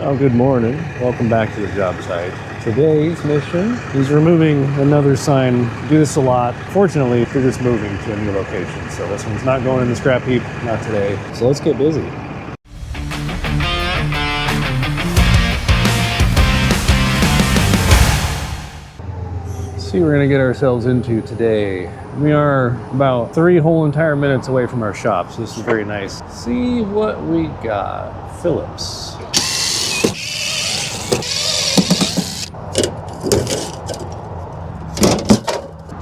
Well, good morning. Welcome back to the job site. Today's mission is removing another sign. Do this a lot. Fortunately, we're just moving to a new location, so this one's not going in the scrap heap, not today. So let's get busy. Let's see what we're gonna get ourselves into today. We are about 3 whole entire minutes away from our shop, so this is very nice. See what we got. Phillips.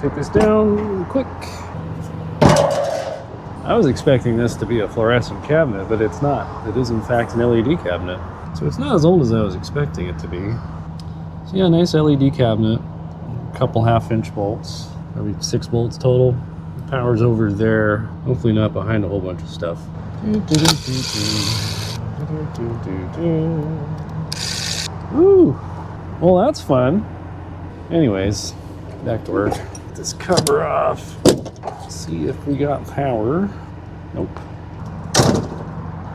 Take this down quick. I was expecting this to be a fluorescent cabinet, but it's not. It is in fact an LED cabinet. So it's not as old as I was expecting it to be. So yeah, nice LED cabinet. A couple 1/2-inch bolts, maybe 6 bolts total. Power's over there, hopefully not behind a whole bunch of stuff. Ooh, well that's fun. Anyways, back to work. Get this cover off. See if we got power. Nope.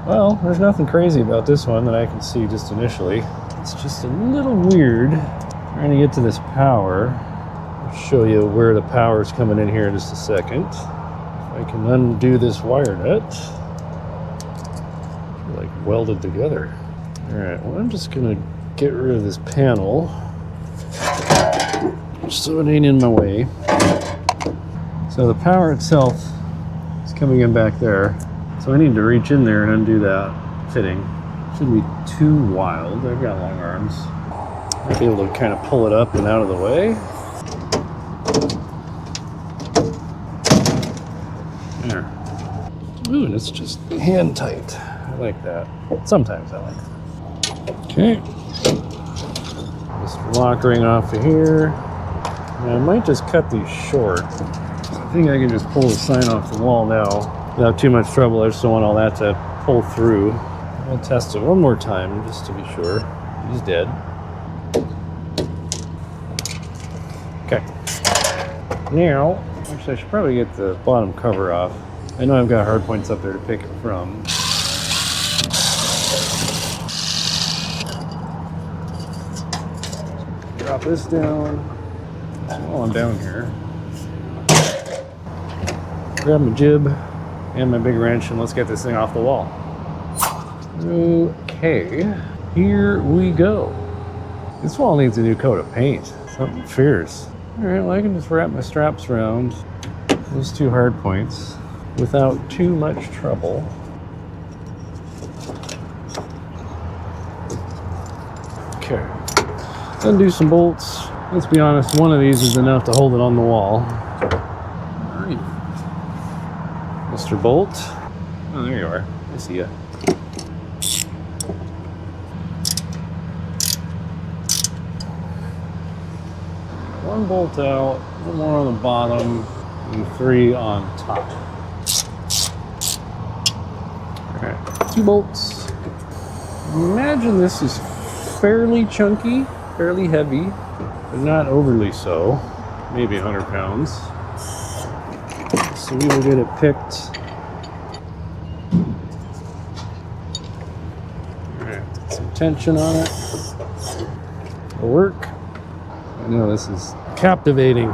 Well, there's nothing crazy about this one that I can see just initially. It's just a little weird trying to get to this power. I'll show you where the power is coming in here in just a second. If I can undo this wire nut. They're like welded together. All right, well, I'm just gonna get rid of this panel so it ain't in my way. So the power itself is coming in back there. So I need to reach in there and undo that fitting. Shouldn't be too wild. I've got long arms. Might be able to kind of pull it up and out of the way. There. Ooh, and it's just hand tight. I like that. Sometimes I like that. Okay. Just lock ring off of here. Now, I might just cut these short. I think I can just pull the sign off the wall now without too much trouble. I just don't want all that to pull through. I'll test it one more time just to be sure. He's dead. Okay. Now, actually I should probably get the bottom cover off. I know I've got hard points up there to pick it from. Drop this down. While I'm down here. Grab my jib and my big wrench and let's get this thing off the wall. Okay, here we go. This wall needs a new coat of paint, something fierce. All right, well I can just wrap my straps around those 2 hard points without too much trouble. Okay, undo some bolts. Let's be honest, one of these is enough to hold it on the wall. All right. Mr. Bolt. Oh, there you are. I see ya. One bolt out, one more on the bottom, and 3 on top. All right, 2 bolts. Imagine this is fairly chunky, fairly heavy, but not overly so. Maybe 100 pounds. So we will get it picked. Alright, get some tension on it. It'll work. I know this is captivating.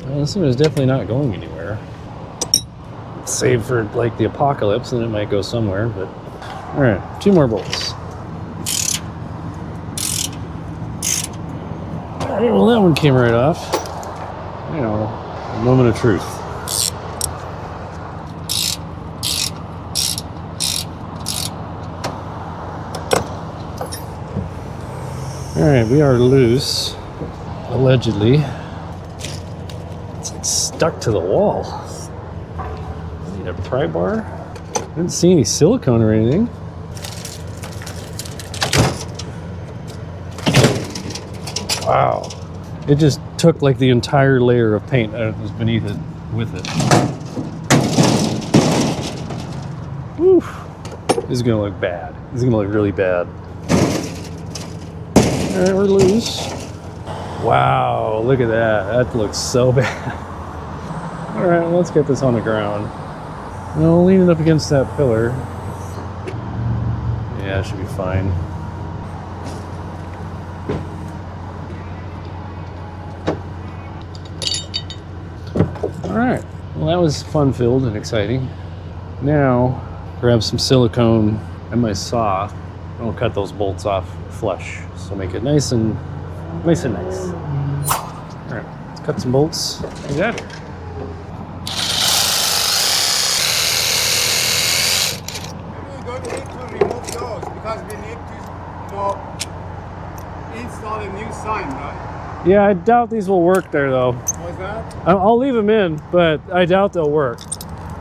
Well, this one is definitely not going anywhere. Save for like the apocalypse and it might go somewhere, but all right, 2 more bolts. All right, well that one came right off. You know, a moment of truth. All right, we are loose, allegedly. It's like stuck to the wall. Need a pry bar? I didn't see any silicone or anything. Wow. It just took like the entire layer of paint that was beneath it with it. Whew. This is gonna look bad. This is gonna look really bad. All right, we're loose. Wow, look at that. That looks so bad. All right, let's get this on the ground. No, lean it up against that pillar. Yeah, it should be fine. All right, well that was fun-filled and exciting. Now, grab some silicone and my saw. I'll cut those bolts off flush, so make it nice and nice. All right, let's cut some bolts. Like that. We don't need to remove those because we need to, install a new sign, right? Yeah, I doubt these will work there though. What's that? I'll leave them in, but I doubt they'll work.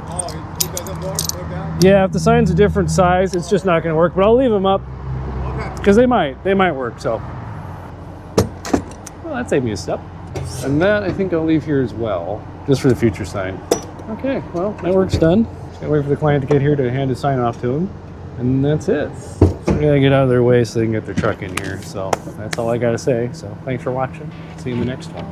Oh, it doesn't work for that? Yeah, if the sign's a different size, it's just not going to work. But I'll leave them up Okay. because they might work. So, well, that saved me a step. And that I think I'll leave here as well, just for the future sign. Okay, well, that work's done. Just gotta wait for the client to get here to hand his sign off to him, and that's it. I gotta get out of their way so they can get their truck in here. So that's all I gotta say. So thanks for watching. See you in the next one.